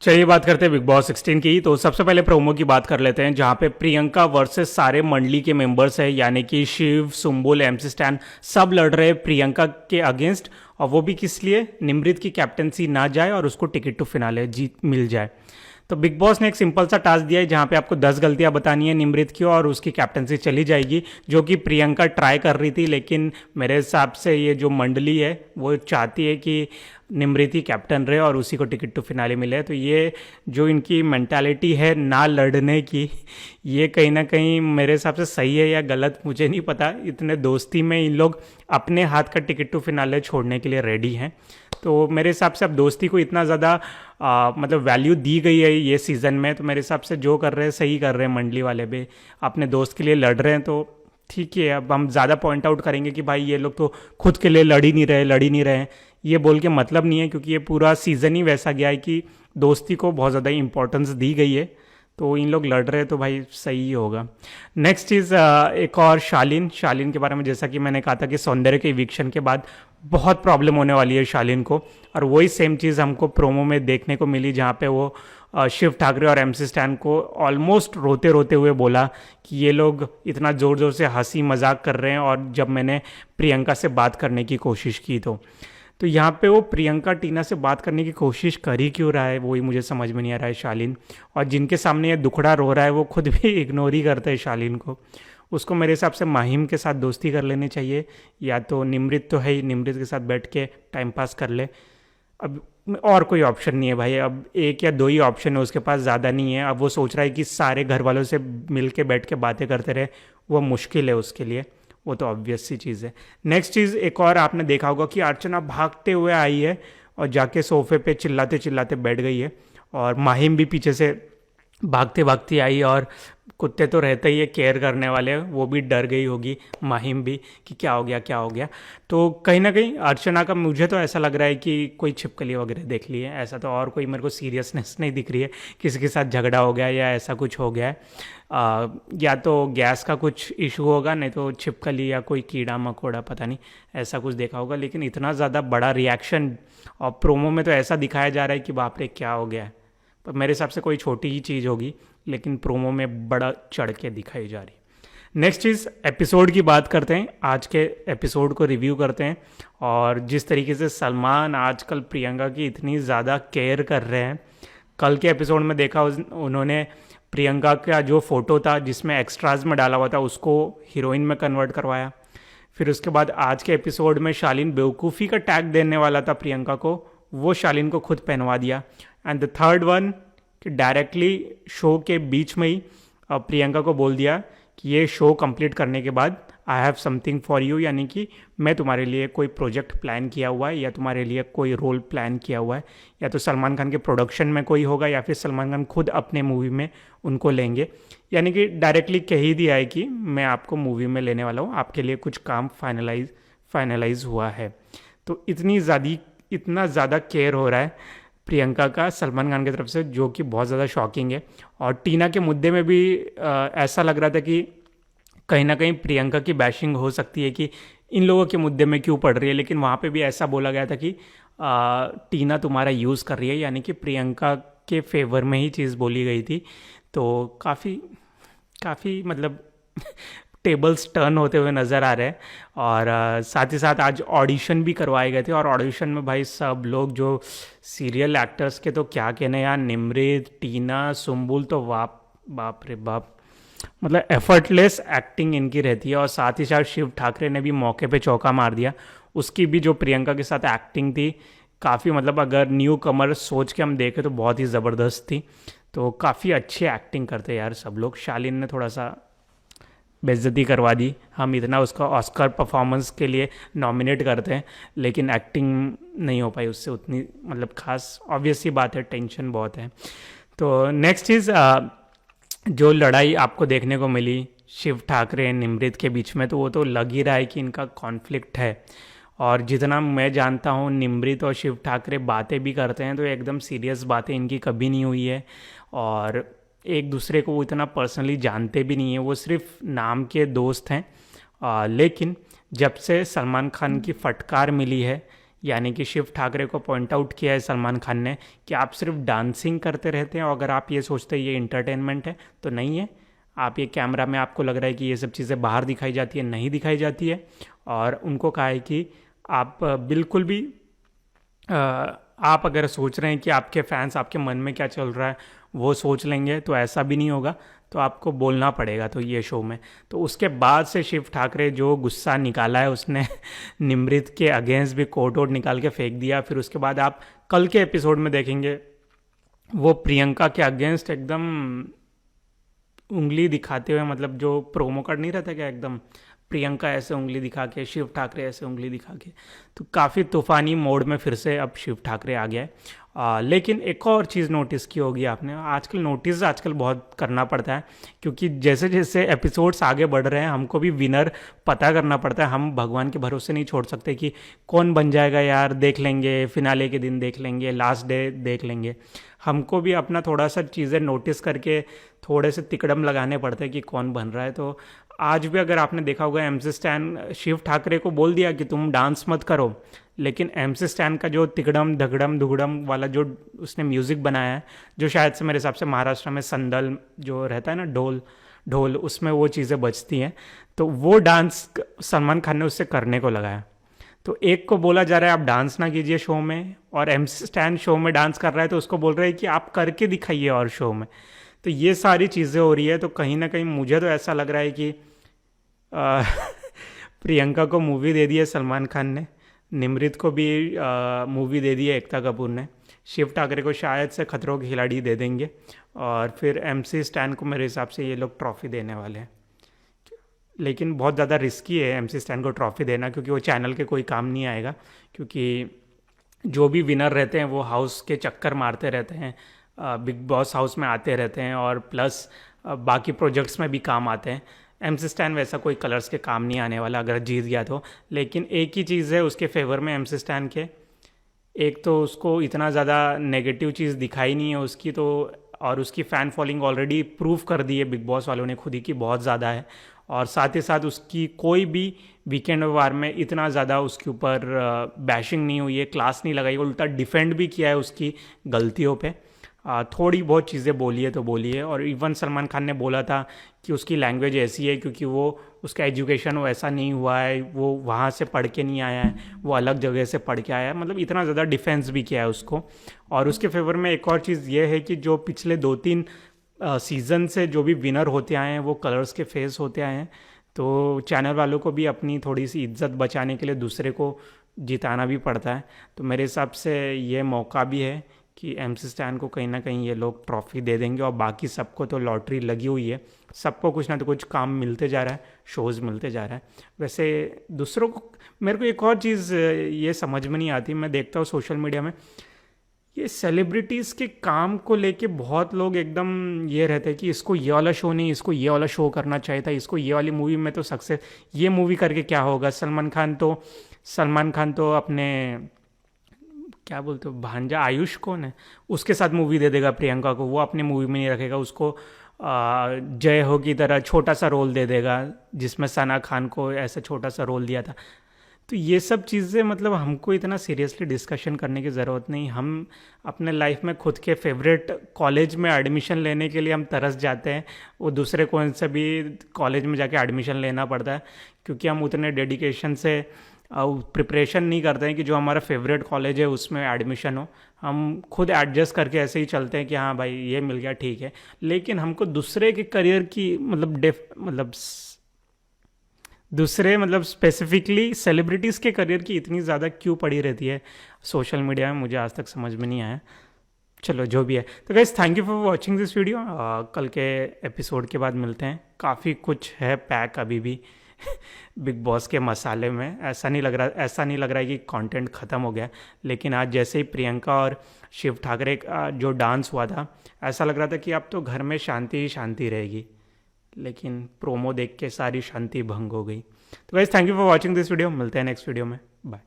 चलिए बात करते हैं बिग बॉस 16 की। तो सबसे पहले प्रोमो की बात कर लेते हैं, जहां पे प्रियंका वर्सेस सारे मंडली के मेंबर्स हैं, यानी कि शिव, सुम्बुल, एमसी स्टैन, सब लड़ रहे हैं प्रियंका के अगेंस्ट। और वो भी किस लिए? निमृत की कैप्टनसी ना जाए और उसको टिकट टू फिनाले जीत मिल जाए। तो बिग बॉस ने एक सिंपल सा टास्क दिया है, जहां पे आपको 10 गलतियां बतानी है निमृत की और उसकी कैप्टनसी चली जाएगी, जो कि प्रियंका ट्राई कर रही थी। लेकिन मेरे हिसाब से ये जो मंडली है वो चाहती है कि निमृत ही कैप्टन रहे और उसी को टिकट टू फिनाले मिले। तो ये जो इनकी मेंटालिटी है ना लड़ने की, ये कहीं ना कहीं मेरे हिसाब से सही है या गलत मुझे नहीं पता। इतने दोस्ती में इन लोग अपने हाथ का टिकट टू फिनाले छोड़ने के लिए रेडी हैं। तो मेरे हिसाब से अब दोस्ती को इतना ज़्यादा मतलब वैल्यू दी गई है ये सीज़न में, तो मेरे हिसाब से जो कर रहे हैं सही कर रहे हैं। मंडली वाले भी अपने दोस्त के लिए लड़ रहे हैं, तो ठीक है। अब हम ज़्यादा पॉइंट आउट करेंगे कि भाई ये लोग तो खुद के लिए लड़ ही नहीं रहे हैं, ये बोल के मतलब नहीं है, क्योंकि ये पूरा सीज़न ही वैसा गया है कि दोस्ती को बहुत ज़्यादा इंपॉर्टेंस दी गई है। तो इन लोग लड़ रहे हैं तो भाई सही ही होगा। नेक्स्ट चीज़, एक और शालीन के बारे में, जैसा कि मैंने कहा था कि सौंदर्य के इविक्शन के बाद बहुत प्रॉब्लम होने वाली है शालीन को, और वही सेम चीज़ हमको प्रोमो में देखने को मिली, जहाँ पे वो शिव ठाकरे और एमसी स्टैन को ऑलमोस्ट रोते रोते हुए बोला कि ये लोग इतना ज़ोर ज़ोर से हंसी मजाक कर रहे हैं, और जब मैंने प्रियंका से बात करने की कोशिश की तो यहाँ पे वो प्रियंका टीना से बात करने की कोशिश कर ही क्यों रहा है, वही मुझे समझ में नहीं आ रहा है शालीन। और जिनके सामने ये दुखड़ा रो रहा है वो खुद भी इग्नोर ही करते हैं शालीन को। उसको मेरे हिसाब से माहिम के साथ दोस्ती कर लेनी चाहिए, या तो निमृत तो है ही, निमृत के साथ बैठ के टाइम पास कर ले। अब और कोई ऑप्शन नहीं है भाई, अब एक या दो ही ऑप्शन है उसके पास, ज़्यादा नहीं है। अब वो सोच रहा है कि सारे घर वालों से मिल के बैठ के बातें करते रहे, वो मुश्किल है उसके लिए, वो तो ऑब्वियस सी चीज़ है। नेक्स्ट चीज़, एक और आपने देखा होगा कि अर्चना भागते हुए आई है और जाके सोफे पे चिल्लाते चिल्लाते बैठ गई है, और माहिम भी पीछे से भागते भागती आई, और कुत्ते तो रहते ही है केयर करने वाले, वो भी डर गई होगी माहिम भी कि क्या हो गया क्या हो गया। तो कहीं ना कहीं अर्चना का मुझे तो ऐसा लग रहा है कि कोई छिपकली वगैरह देख ली है, ऐसा तो और कोई मेरे को सीरियसनेस नहीं दिख रही है, किसी के साथ झगड़ा हो गया या ऐसा कुछ हो गया है। या तो गैस का कुछ इशू होगा, नहीं तो छिपकली या कोई कीड़ा मकोड़ा, पता नहीं ऐसा कुछ देखा होगा। लेकिन इतना ज़्यादा बड़ा रिएक्शन, और प्रोमो में तो ऐसा दिखाया जा रहा है कि बाप रे क्या हो गया है। पर मेरे हिसाब से कोई छोटी ही चीज़ होगी, लेकिन प्रोमो में बड़ा चढ़ के दिखाई जा रही है। नेक्स्ट चीज़, एपिसोड की बात करते हैं, आज के एपिसोड को रिव्यू करते हैं। और जिस तरीके से सलमान आजकल प्रियंका की इतनी ज़्यादा केयर कर रहे हैं, कल के एपिसोड में देखा उन्होंने प्रियंका का जो फोटो था जिसमें एक्स्ट्राज में डाला हुआ था उसको हीरोइन में कन्वर्ट करवाया। फिर उसके बाद आज के एपिसोड में शालीन बेवकूफ़ी का टैग देने वाला था प्रियंका को, वो शालीन को खुद पहनवा दिया। एंड द थर्ड वन, कि डायरेक्टली शो के बीच में ही प्रियंका को बोल दिया कि ये शो कंप्लीट करने के बाद I have something for you, यानी कि मैं तुम्हारे लिए कोई प्रोजेक्ट प्लान किया हुआ है, या तुम्हारे लिए कोई रोल प्लान किया हुआ है, या तो सलमान खान के प्रोडक्शन में कोई होगा, या फिर सलमान खान खुद अपने मूवी में उनको लेंगे। यानी कि डायरेक्टली कह ही दिया है कि मैं आपको मूवी में लेने वाला हूँ, आपके लिए कुछ काम फाइनलाइज हुआ है। तो इतना ज़्यादा केयर हो रहा है प्रियंका का सलमान खान की तरफ से, जो कि बहुत ज़्यादा शॉकिंग है। और टीना के मुद्दे में भी ऐसा लग रहा था कि कहीं ना कहीं प्रियंका की बैशिंग हो सकती है कि इन लोगों के मुद्दे में क्यों पड़ रही है, लेकिन वहाँ पे भी ऐसा बोला गया था कि टीना तुम्हारा यूज़ कर रही है, यानी कि प्रियंका के फेवर में ही चीज़ बोली गई थी। तो काफ़ी मतलब टेबल्स टर्न होते हुए नज़र आ रहे हैं। और साथ ही साथ आज ऑडिशन भी करवाए गए थे, और ऑडिशन में भाई सब लोग जो सीरियल एक्टर्स के तो क्या कहने यार, निमृत, टीना, सुम्बुल, तो बाप रे बाप, मतलब एफर्टलेस एक्टिंग इनकी रहती है। और साथ ही साथ शिव ठाकरे ने भी मौके पे चौका मार दिया, उसकी भी जो प्रियंका के साथ एक्टिंग थी काफ़ी, मतलब अगर न्यू कमर सोच के हम देखें तो बहुत ही ज़बरदस्त थी। तो काफ़ी अच्छी एक्टिंग करते हैं यार सब लोग। शालीन ने थोड़ा सा बेइज्जती करवा दी, हम इतना उसका ऑस्कर परफॉर्मेंस के लिए नॉमिनेट करते हैं, लेकिन एक्टिंग नहीं हो पाई उससे उतनी, मतलब खास, ऑब्वियस सी बात है, टेंशन बहुत है। तो नेक्स्ट चीज़, जो लड़ाई आपको देखने को मिली शिव ठाकरे निमृत के बीच में, तो वो तो लग ही रहा है कि इनका कॉन्फ्लिक्ट है। और जितना मैं जानता हूँ निमृत और शिव ठाकरे बातें भी करते हैं तो एकदम सीरियस बातें इनकी कभी नहीं हुई है, और एक दूसरे को वो इतना पर्सनली जानते भी नहीं है, वो सिर्फ नाम के दोस्त हैं। लेकिन जब से सलमान खान की फटकार मिली है, यानी कि शिव ठाकरे को पॉइंट आउट किया है सलमान खान ने कि आप सिर्फ डांसिंग करते रहते हैं, और अगर आप ये सोचते हैं ये इंटरटेनमेंट है तो नहीं है। आप ये कैमरा में आपको लग रहा है कि ये सब चीज़ें बाहर दिखाई जाती है, नहीं दिखाई जाती है। और उनको कहा है कि आप बिल्कुल भी आप अगर सोच रहे हैं कि आपके फैंस आपके मन में क्या चल रहा है वो सोच लेंगे तो ऐसा भी नहीं होगा, तो आपको बोलना पड़ेगा तो ये शो में। तो उसके बाद से शिव ठाकरे जो गुस्सा निकाला है उसने निमृत के अगेंस्ट भी कोट वोट निकाल के फेंक दिया। फिर उसके बाद आप कल के एपिसोड में देखेंगे वो प्रियंका के अगेंस्ट एकदम उंगली दिखाते हुए, मतलब जो प्रोमो कार्ड नहीं रहता क्या, एकदम प्रियंका ऐसे उंगली दिखा के, शिव ठाकरे ऐसे उंगली दिखा के। तो काफ़ी तूफानी मोड में फिर से अब शिव ठाकरे आ गया है। लेकिन एक और चीज़ नोटिस की होगी आपने, आजकल बहुत करना पड़ता है, क्योंकि जैसे जैसे एपिसोड्स आगे बढ़ रहे हैं हमको भी विनर पता करना पड़ता है। हम भगवान के भरोसे नहीं छोड़ सकते कि कौन बन जाएगा यार, देख लेंगे फिनाले के दिन, देख लेंगे लास्ट डे, देख लेंगे। हमको भी अपना थोड़ा सा चीज़ें नोटिस करके थोड़े से तिकड़म लगाने पड़ते हैं कि कौन बन रहा है। तो आज भी अगर आपने देखा होगा एमसी स्टैन शिव ठाकरे को बोल दिया कि तुम डांस मत करो, लेकिन एमसी स्टैन का जो तिकड़म धगड़म दुगड़म वाला जो उसने म्यूज़िक बनाया है, जो शायद से मेरे हिसाब से महाराष्ट्र में संदल जो रहता है ना, ढोल ढोल, उसमें वो चीज़ें बजती हैं, तो वो डांस सलमान खान ने उससे करने को लगाया। तो एक को बोला जा रहा है आप डांस ना कीजिए शो में, और एमसी स्टैन शो में डांस कर रहा है तो उसको बोल रहे हैं कि आप करके दिखाइए और शो में। तो ये सारी चीज़ें हो रही है। तो कहीं ना कहीं मुझे तो ऐसा लग रहा है कि आ, प्रियंका को मूवी दे दी है सलमान खान ने, निमृत को भी मूवी दे दी है एकता कपूर ने, शिव ठाकरे को शायद से खतरों के खिलाड़ी दे देंगे, और फिर एमसी स्टैन को मेरे हिसाब से ये लोग ट्रॉफी देने वाले हैं। लेकिन बहुत ज़्यादा रिस्की है एमसी स्टैन को ट्रॉफी देना, क्योंकि वो चैनल के कोई काम नहीं आएगा, क्योंकि जो भी विनर रहते हैं वो हाउस के चक्कर मारते रहते हैं, बिग बॉस हाउस में आते रहते हैं, और प्लस बाकी प्रोजेक्ट्स में भी काम आते हैं। एमसी स्टैन वैसा कोई कलर्स के काम नहीं आने वाला अगर जीत गया तो। लेकिन एक ही चीज़ है उसके फेवर में एमसी स्टैन के, एक तो उसको इतना ज़्यादा नेगेटिव चीज़ दिखाई नहीं है उसकी, तो और उसकी फ़ैन फॉलोइंग ऑलरेडी प्रूव कर दी है बिग बॉस वालों ने खुद ही की बहुत ज़्यादा है, और साथ ही साथ उसकी कोई भी वीकेंड वार में इतना ज़्यादा उसके ऊपर बैशिंग नहीं हुई है, क्लास नहीं लगाई, उल्टा डिफेंड भी किया है उसकी गलतियों पे। थोड़ी बहुत चीज़ें बोली है तो बोली है, और इवन सलमान खान ने बोला था कि उसकी लैंग्वेज ऐसी है क्योंकि वो उसका एजुकेशन वो ऐसा नहीं हुआ है, वो वहाँ से पढ़ के नहीं आया है, वो अलग जगह से पढ़ के आया है, मतलब इतना ज़्यादा डिफेंस भी किया है उसको। और उसके फेवर में एक और चीज़ ये है कि जो पिछले 2-3 सीज़न से जो भी विनर होते आए हैं वो कलर्स के फेस होते आए हैं, तो चैनल वालों को भी अपनी थोड़ी सी इज्जत बचाने के लिए दूसरे को जिताना भी पड़ता है। तो मेरे हिसाब से ये मौका भी है कि एमसी स्टैन को कहीं ना कहीं ये लोग ट्रॉफी दे देंगे, और बाकी सबको तो लॉटरी लगी हुई है, सबको कुछ ना तो कुछ काम मिलते जा रहा है, शोज़ मिलते जा रहा है। वैसे दूसरों को, मेरे को एक और चीज़ ये समझ में नहीं आती, मैं देखता हूँ सोशल मीडिया में ये सेलिब्रिटीज़ के काम को लेके बहुत लोग एकदम ये रहते हैं कि इसको ये वाला शो नहीं, इसको ये वाला शो करना चाहिए था, इसको ये वाली मूवी में तो सक्सेस, ये मूवी करके क्या होगा। सलमान खान तो अपने क्या बोलते हो भांजा आयुष कौन है उसके साथ मूवी दे देगा प्रियंका को, वो अपने मूवी में नहीं रखेगा उसको, जय हो की तरह छोटा सा रोल दे देगा जिसमें सना खान को ऐसा छोटा सा रोल दिया था। तो ये सब चीज़ें मतलब हमको इतना सीरियसली डिस्कशन करने की ज़रूरत नहीं। हम अपने लाइफ में खुद के फेवरेट कॉलेज में एडमिशन लेने के लिए हम तरस जाते हैं, वो दूसरे कौन से भी कॉलेज में जाके एडमिशन लेना पड़ता है, क्योंकि हम उतने डेडिकेशन से प्रिपरेशन नहीं करते हैं कि जो हमारा फेवरेट कॉलेज है उसमें एडमिशन हो। हम खुद एडजस्ट करके ऐसे ही चलते हैं कि हाँ भाई ये मिल गया ठीक है, लेकिन हमको दूसरे के करियर की मतलब स्पेसिफिकली सेलिब्रिटीज़ के करियर की इतनी ज़्यादा क्यों पड़ी रहती है सोशल मीडिया में, मुझे आज तक समझ में नहीं आया। चलो जो भी है, तो guys thank you for watching this video. कल के एपिसोड के बाद मिलते हैं, काफ़ी कुछ है पैक अभी भी बिग बॉस के मसाले में। ऐसा नहीं लग रहा है कि कंटेंट ख़त्म हो गया, लेकिन आज जैसे ही प्रियंका और शिव ठाकरे का जो डांस हुआ था, ऐसा लग रहा था कि अब तो घर में शांति ही शांति रहेगी, लेकिन प्रोमो देख के सारी शांति भंग हो गई। तो guys thank you for watching this video, मिलते हैं नेक्स्ट वीडियो में, बाय।